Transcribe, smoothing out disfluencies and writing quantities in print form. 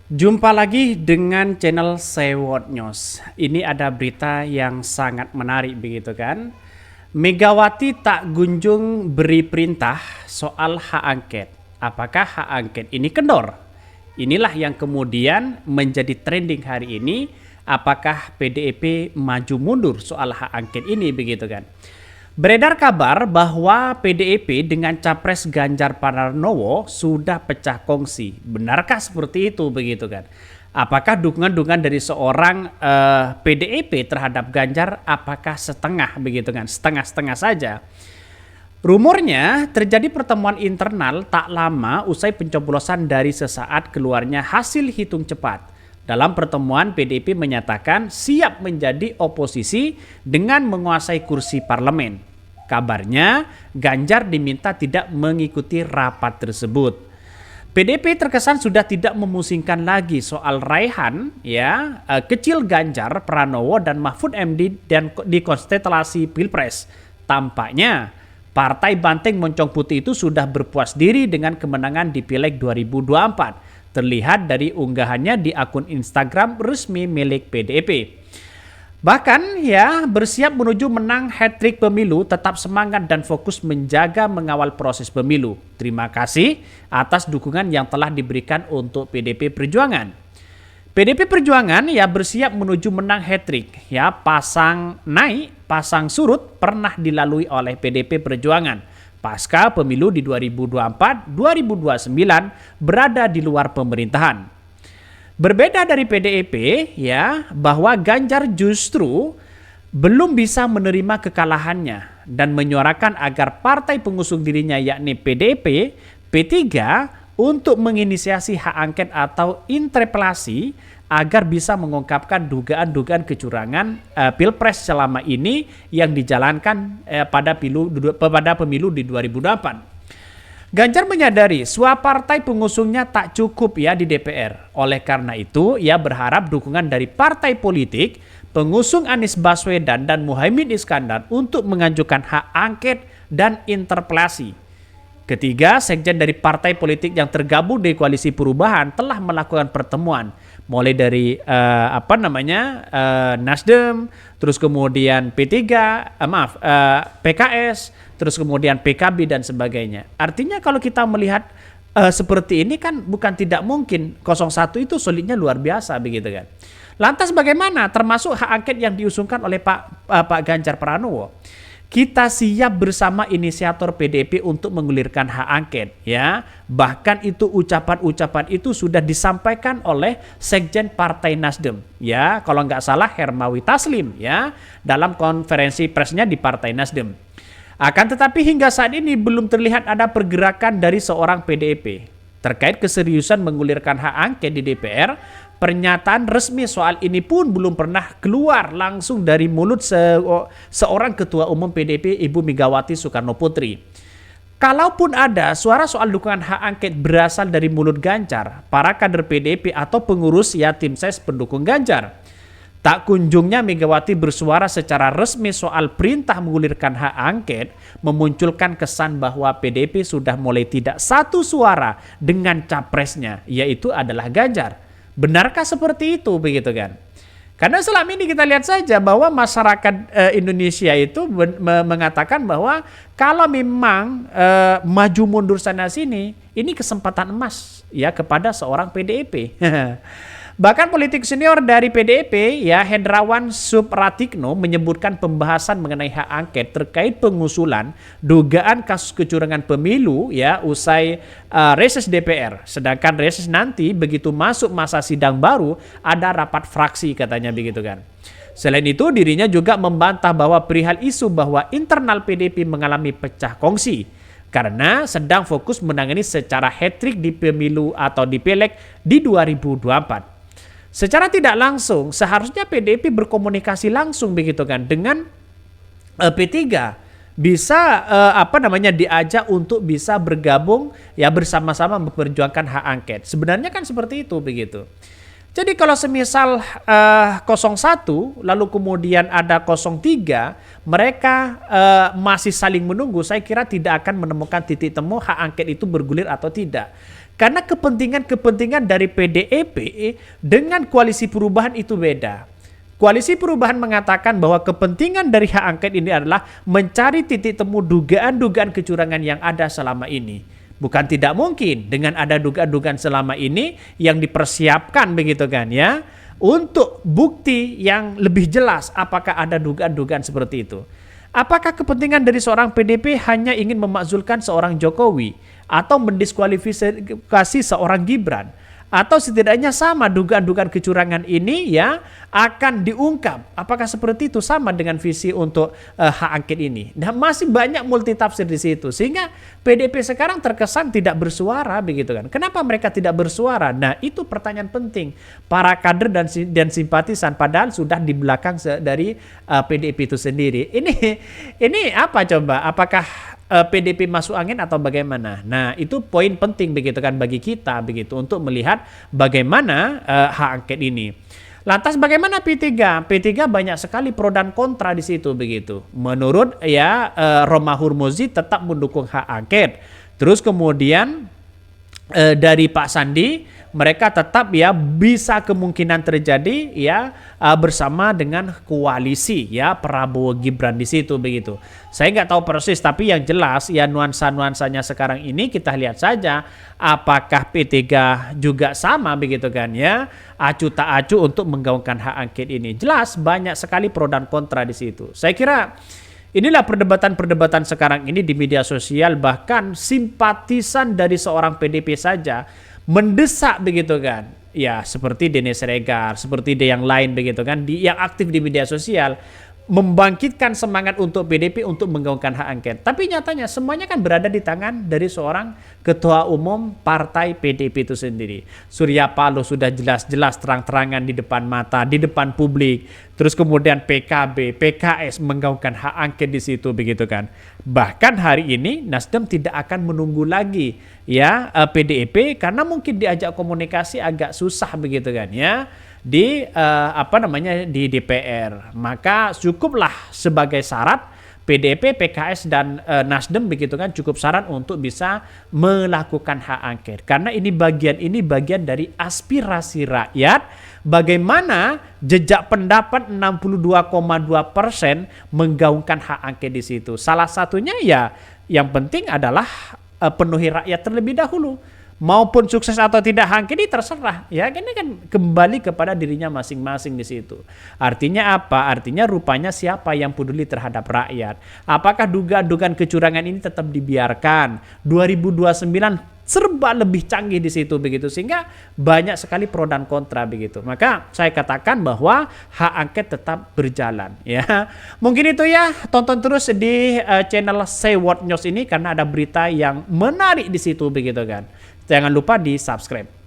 Jumpa lagi dengan channel Sewot News. Ini ada berita yang sangat menarik begitu kan. Megawati tak kunjung beri perintah soal hak angket. Apakah hak angket ini kendor? Inilah yang kemudian menjadi trending hari ini. Apakah PDIP maju mundur soal hak angket ini begitu kan. Beredar kabar bahwa PDIP dengan Capres Ganjar Pranowo sudah pecah kongsi. Benarkah seperti itu begitu kan? Apakah dukungan-dukungan dari seorang PDIP terhadap Ganjar apakah setengah begitu kan? Setengah-setengah saja. Rumornya terjadi pertemuan internal tak lama usai pencoblosan dari sesaat keluarnya hasil hitung cepat. Dalam pertemuan, PDIP menyatakan siap menjadi oposisi dengan menguasai kursi parlemen. Kabarnya, Ganjar diminta tidak mengikuti rapat tersebut. PDIP terkesan sudah tidak memusingkan lagi soal raihan kecil Ganjar, Pranowo dan Mahfud MD dan di konstelasi Pilpres. Tampaknya Partai Banteng Moncong Putih itu sudah berpuas diri dengan kemenangan di Pileg 2024. Terlihat dari unggahannya di akun Instagram resmi milik PDIP. Bahkan bersiap menuju menang hat-trick pemilu, tetap semangat dan fokus menjaga mengawal proses pemilu. Terima kasih atas dukungan yang telah diberikan untuk PDIP Perjuangan. PDIP Perjuangan bersiap menuju menang hat-trick. Pasang naik, pasang surut pernah dilalui oleh PDIP Perjuangan. Pasca pemilu di 2024-2029 berada di luar pemerintahan. Berbeda dari PDIP bahwa Ganjar justru belum bisa menerima kekalahannya dan menyuarakan agar partai pengusung dirinya yakni PDIP, P3 untuk menginisiasi hak angket atau interpelasi agar bisa mengungkapkan dugaan-dugaan kecurangan Pilpres selama ini yang dijalankan pada pemilu di 2024. Ganjar menyadari suap partai pengusungnya tak cukup di DPR. Oleh karena itu, ia berharap dukungan dari partai politik pengusung Anies Baswedan dan Muhaimin Iskandar untuk mengajukan hak angket dan interpelasi. Ketiga, sekjen dari partai politik yang tergabung di Koalisi Perubahan telah melakukan pertemuan, mulai dari Nasdem, terus kemudian PKS, terus kemudian PKB dan sebagainya. Artinya kalau kita melihat seperti ini kan bukan tidak mungkin 01 itu solidnya luar biasa begitu kan. Lantas bagaimana termasuk hak angket yang diusungkan oleh Pak Ganjar Pranowo? Kita siap bersama inisiator PDIP untuk mengulirkan hak angket Bahkan itu ucapan-ucapan itu sudah disampaikan oleh Sekjen Partai Nasdem kalau nggak salah Hermawi Taslim dalam konferensi persnya di Partai Nasdem. Akan tetapi hingga saat ini belum terlihat ada pergerakan dari seorang PDIP terkait keseriusan mengulirkan hak angket di DPR. Pernyataan resmi soal ini pun belum pernah keluar langsung dari mulut seorang ketua umum PDIP Ibu Megawati Soekarno Putri. Kalaupun ada suara soal dukungan hak angket berasal dari mulut Ganjar, para kader PDIP atau pengurus tim ses pendukung Ganjar. Tak kunjungnya Megawati bersuara secara resmi soal perintah mengulirkan hak angket memunculkan kesan bahwa PDIP sudah mulai tidak satu suara dengan capresnya, yaitu adalah Ganjar. Benarkah seperti itu begitu kan? Karena selama ini kita lihat saja bahwa masyarakat Indonesia itu mengatakan bahwa kalau memang maju mundur sana sini, ini kesempatan emas kepada seorang PDIP. Bahkan politik senior dari PDIP Hendrawan Supratikno menyebutkan pembahasan mengenai hak angket terkait pengusulan dugaan kasus kecurangan pemilu usai reses DPR. Sedangkan reses nanti begitu masuk masa sidang baru ada rapat fraksi katanya begitu kan. Selain itu dirinya juga membantah bahwa perihal isu bahwa internal PDIP mengalami pecah kongsi karena sedang fokus menangani secara hat-trick di pemilu atau di Pileg di 2024. Secara tidak langsung seharusnya PDIP berkomunikasi langsung begitu kan dengan P3 bisa diajak untuk bisa bergabung bersama-sama memperjuangkan hak angket. Sebenarnya kan seperti itu begitu. Jadi kalau semisal 01 lalu kemudian ada 03, mereka masih saling menunggu, saya kira tidak akan menemukan titik temu hak angket itu bergulir atau tidak. Karena kepentingan-kepentingan dari PDIP dengan koalisi perubahan itu beda. Koalisi perubahan mengatakan bahwa kepentingan dari hak angket ini adalah mencari titik temu dugaan-dugaan kecurangan yang ada selama ini. Bukan tidak mungkin dengan ada dugaan-dugaan selama ini yang dipersiapkan begitu kan ya, untuk bukti yang lebih jelas apakah ada dugaan-dugaan seperti itu. Apakah kepentingan dari seorang PDIP hanya ingin memakzulkan seorang Jokowi atau mendiskualifikasi seorang Gibran? Atau setidaknya sama dugaan-dugaan kecurangan ini ya akan diungkap. Apakah seperti itu sama dengan visi untuk hak angket ini? Dan masih banyak multitafsir di situ. Sehingga PDIP sekarang terkesan tidak bersuara begitu kan. Kenapa mereka tidak bersuara? Nah, itu pertanyaan penting. Para kader dan simpatisan padahal sudah di belakang dari PDIP itu sendiri. Ini apa coba? Apakah PDIP masuk angin atau bagaimana? Nah, itu poin penting begitu kan bagi kita begitu untuk melihat bagaimana hak angket ini. Lantas bagaimana P3? P3 banyak sekali pro dan kontra di situ begitu. Menurut ya Romahur Muzi tetap mendukung hak angket. Terus kemudian dari Pak Sandi mereka tetap ya bisa kemungkinan terjadi ya bersama dengan koalisi ya Prabowo Gibran di situ begitu. Saya nggak tahu persis tapi yang jelas ya nuansa-nuansanya sekarang ini kita lihat saja apakah P3 juga sama begitu kan ya, acu tak acu untuk menggaungkan hak angket ini. Jelas banyak sekali pro dan kontra di situ. Saya kira inilah perdebatan-perdebatan sekarang ini di media sosial, bahkan simpatisan dari seorang PDIP saja mendesak begitu kan. Ya seperti Denny Siregar, seperti yang lain begitu kan, yang aktif di media sosial membangkitkan semangat untuk PDIP untuk menggaungkan hak angket. Tapi nyatanya semuanya kan berada di tangan dari seorang ketua umum partai PDIP itu sendiri. Surya Paloh sudah jelas-jelas terang-terangan di depan mata, di depan publik. Terus kemudian PKB, PKS menggaungkan hak angket di situ begitu kan. Bahkan hari ini Nasdem tidak akan menunggu lagi ya PDIP karena mungkin diajak komunikasi agak susah begitu kan ya di di DPR. Maka cukuplah sebagai syarat PDIP, PKS dan Nasdem begitu kan, cukup syarat untuk bisa melakukan hak angket. Karena ini bagian dari aspirasi rakyat, bagaimana jejak pendapat 62,2% menggaungkan hak angket di situ. Salah satunya ya yang penting adalah penuhi rakyat terlebih dahulu. Maupun sukses atau tidak angket ini terserah ya, ini kan kembali kepada dirinya masing-masing di situ. Artinya apa? Artinya rupanya siapa yang peduli terhadap rakyat. Apakah dugaan-dugaan kecurangan ini tetap dibiarkan? 2029 serba lebih canggih di situ begitu, sehingga banyak sekali pro dan kontra begitu. Maka saya katakan bahwa hak angket tetap berjalan ya. Mungkin itu ya, tonton terus di channel Say What News ini karena ada berita yang menarik di situ begitu kan. Jangan lupa di subscribe.